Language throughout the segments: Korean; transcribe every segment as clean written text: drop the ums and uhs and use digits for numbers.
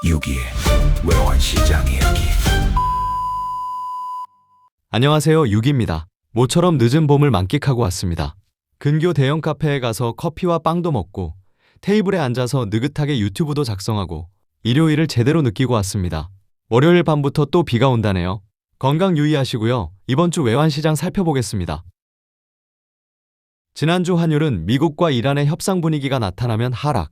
6.2 외환시장 이야기. 안녕하세요, 6입니다. 모처럼 늦은 봄을 만끽하고 왔습니다. 근교 대형 카페에 가서 커피와 빵도 먹고 테이블에 앉아서 느긋하게 유튜브도 작성하고 일요일을 제대로 느끼고 왔습니다. 월요일 밤부터 또 비가 온다네요. 건강 유의하시고요. 이번 주 외환시장 살펴보겠습니다. 지난주 환율은 미국과 이란의 협상 분위기가 나타나면 하락,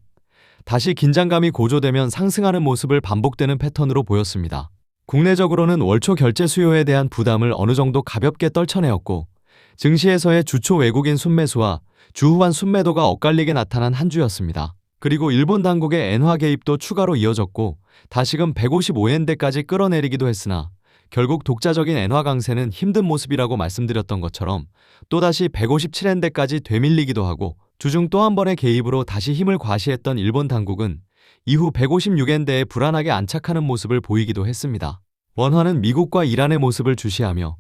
다시 긴장감이 고조되면 상승하는 모습을 반복되는 패턴으로 보였습니다. 국내적으로는 월초 결제 수요에 대한 부담을 어느 정도 가볍게 떨쳐내었고, 증시에서의 주초 외국인 순매수와 주후반 순매도가 엇갈리게 나타난 한 주였습니다. 그리고 일본 당국의 엔화 개입도 추가로 이어졌고, 다시금 155엔대까지 끌어내리기도 했으나 결국 독자적인 엔화 강세는 힘든 모습이라고 말씀드렸던 것처럼 또다시 157엔대까지 되밀리기도 하고, 주중 또 한 번의 개입으로 다시 힘을 과시했던 일본 당국은 이후 156엔대에 불안하게 안착하는 모습을 보이기도 했습니다. 원화는 미국과 이란의 모습을 주시하며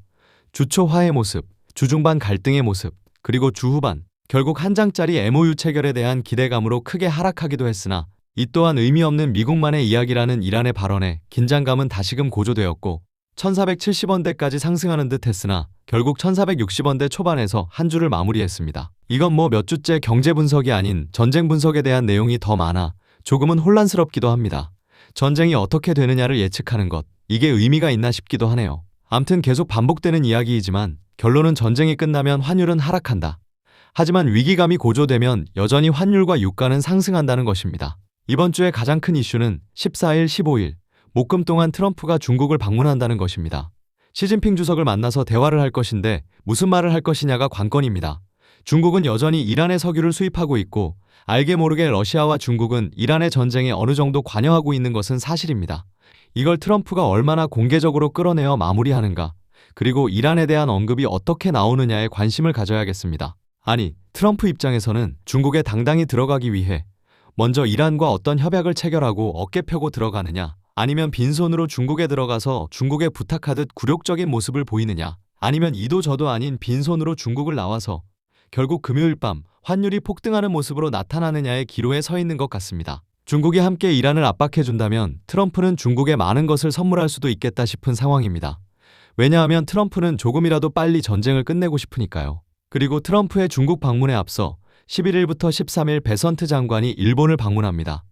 주초 화해 모습, 주중반 갈등의 모습, 그리고 주후반 결국 한 장짜리 MOU 체결에 대한 기대감으로 크게 하락하기도 했으나, 이 또한 의미 없는 미국만의 이야기라는 이란의 발언에 긴장감은 다시금 고조되었고 1470원대까지 상승하는 듯 했으나 결국 1460원대 초반에서 한 주를 마무리했습니다. 이건 몇 주째 경제 분석이 아닌 전쟁 분석에 대한 내용이 더 많아 조금은 혼란스럽기도 합니다. 전쟁이 어떻게 되느냐를 예측하는 것, 이게 의미가 있나 싶기도 하네요. 암튼 계속 반복되는 이야기이지만 결론은 전쟁이 끝나면 환율은 하락한다. 하지만 위기감이 고조되면 여전히 환율과 유가는 상승한다는 것입니다. 이번 주의 가장 큰 이슈는 14일, 15일 목금 동안 트럼프가 중국을 방문한다는 것입니다. 시진핑 주석을 만나서 대화를 할 것인데 무슨 말을 할 것이냐가 관건입니다. 중국은 여전히 이란의 석유를 수입하고 있고, 알게 모르게 러시아와 중국은 이란의 전쟁에 어느 정도 관여하고 있는 것은 사실입니다. 이걸 트럼프가 얼마나 공개적으로 끌어내어 마무리하는가, 그리고 이란에 대한 언급이 어떻게 나오느냐에 관심을 가져야겠습니다. 아니, 트럼프 입장에서는 중국에 당당히 들어가기 위해 먼저 이란과 어떤 협약을 체결하고 어깨 펴고 들어가느냐, 아니면 빈손으로 중국에 들어가서 중국에 부탁하듯 굴욕적인 모습을 보이느냐, 아니면 이도 저도 아닌 빈손으로 중국을 나와서 결국 금요일 밤 환율이 폭등하는 모습으로 나타나느냐의 기로에 서 있는 것 같습니다. 중국이 함께 이란을 압박해준다면 트럼프는 중국에 많은 것을 선물할 수도 있겠다 싶은 상황입니다. 왜냐하면 트럼프는 조금이라도 빨리 전쟁을 끝내고 싶으니까요. 그리고 트럼프의 중국 방문에 앞서 11일부터 13일 베선트 장관이 일본을 방문합니다.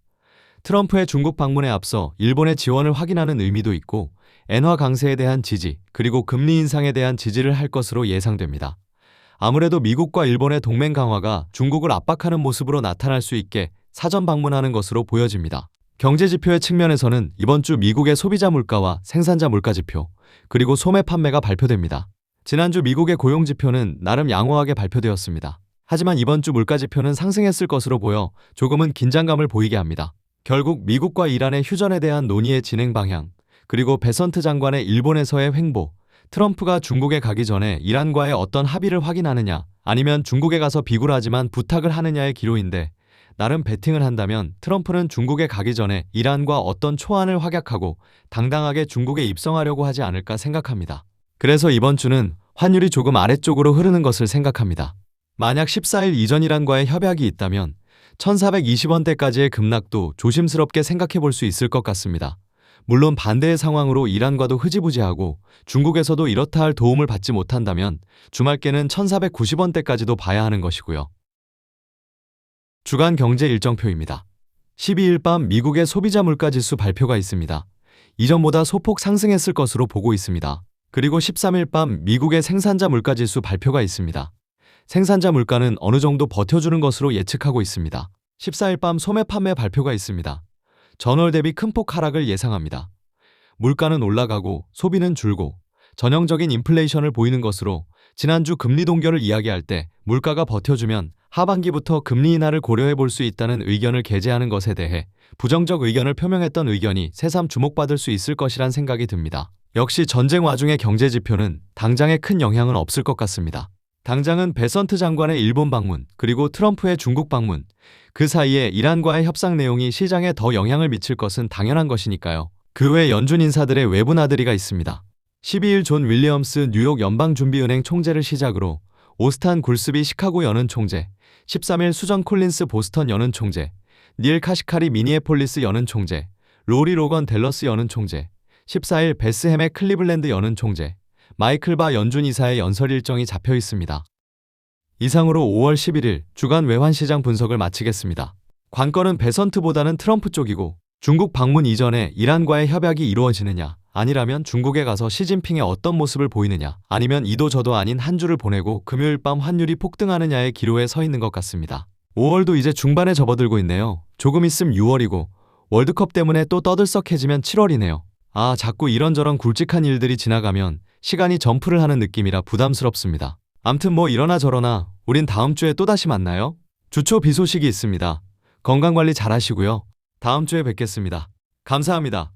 트럼프의 중국 방문에 앞서 일본의 지원을 확인하는 의미도 있고, 엔화 강세에 대한 지지, 그리고 금리 인상에 대한 지지를 할 것으로 예상됩니다. 아무래도 미국과 일본의 동맹 강화가 중국을 압박하는 모습으로 나타날 수 있게 사전 방문하는 것으로 보여집니다. 경제 지표의 측면에서는 이번 주 미국의 소비자 물가와 생산자 물가 지표, 그리고 소매 판매가 발표됩니다. 지난주 미국의 고용 지표는 나름 양호하게 발표되었습니다. 하지만 이번 주 물가 지표는 상승했을 것으로 보여 조금은 긴장감을 보이게 합니다. 결국 미국과 이란의 휴전에 대한 논의의 진행 방향, 그리고 베선트 장관의 일본에서의 횡보, 트럼프가 중국에 가기 전에 이란과의 어떤 합의를 확인하느냐, 아니면 중국에 가서 비굴하지만 부탁을 하느냐의 기로인데, 나름 베팅을 한다면 트럼프는 중국에 가기 전에 이란과 어떤 초안을 확약하고 당당하게 중국에 입성하려고 하지 않을까 생각합니다. 그래서 이번 주는 환율이 조금 아래쪽으로 흐르는 것을 생각합니다. 만약 14일 이전 이란과의 협약이 있다면 1420원대까지의 급락도 조심스럽게 생각해 볼 수 있을 것 같습니다. 물론 반대의 상황으로 이란과도 흐지부지하고 중국에서도 이렇다 할 도움을 받지 못한다면 주말께는 1490원대까지도 봐야 하는 것이고요. 주간 경제 일정표입니다. 12일 밤 미국의 소비자 물가지수 발표가 있습니다. 이전보다 소폭 상승했을 것으로 보고 있습니다. 그리고 13일 밤 미국의 생산자 물가지수 발표가 있습니다. 생산자 물가는 어느 정도 버텨주는 것으로 예측하고 있습니다. 14일 밤 소매 판매 발표가 있습니다. 전월 대비 큰 폭 하락을 예상합니다. 물가는 올라가고 소비는 줄고 전형적인 인플레이션을 보이는 것으로 지난주 금리 동결을 이야기할 때 물가가 버텨주면 하반기부터 금리 인하를 고려해 볼 수 있다는 의견을 게재하는 것에 대해 부정적 의견을 표명했던 의견이 새삼 주목받을 수 있을 것이란 생각이 듭니다. 역시 전쟁 와중의 경제 지표는 당장에 큰 영향은 없을 것 같습니다. 당장은 베선트 장관의 일본 방문, 그리고 트럼프의 중국 방문, 그 사이에 이란과의 협상 내용이 시장에 더 영향을 미칠 것은 당연한 것이니까요. 그 외 연준 인사들의 외부 나들이가 있습니다. 12일 존 윌리엄스 뉴욕 연방준비은행 총재를 시작으로 오스탄 굴스비 시카고 연은 총재, 13일 수전 콜린스 보스턴 연은 총재, 닐 카시카리 미니애폴리스 연은 총재, 로리 로건 댈러스 연은 총재, 14일 베스햄의 클리블랜드 연은 총재, 마이클 바 연준 이사의 연설 일정이 잡혀 있습니다. 이상으로 5월 11일 주간 외환시장 분석을 마치겠습니다. 관건은 베선트보다는 트럼프 쪽이고 중국 방문 이전에 이란과의 협약이 이루어지느냐, 아니라면 중국에 가서 시진핑의 어떤 모습을 보이느냐, 아니면 이도 저도 아닌 한 주를 보내고 금요일 밤 환율이 폭등하느냐의 기로에 서 있는 것 같습니다. 5월도 이제 중반에 접어들고 있네요. 조금 있음 6월이고 월드컵 때문에 또 떠들썩해지면 7월이네요. 아, 자꾸 이런저런 굵직한 일들이 지나가면 시간이 점프를 하는 느낌이라 부담스럽습니다. 암튼 뭐 이러나 저러나 우린 다음 주에 또다시 만나요. 주초 비 소식이 있습니다. 건강관리 잘 하시고요. 다음 주에 뵙겠습니다. 감사합니다.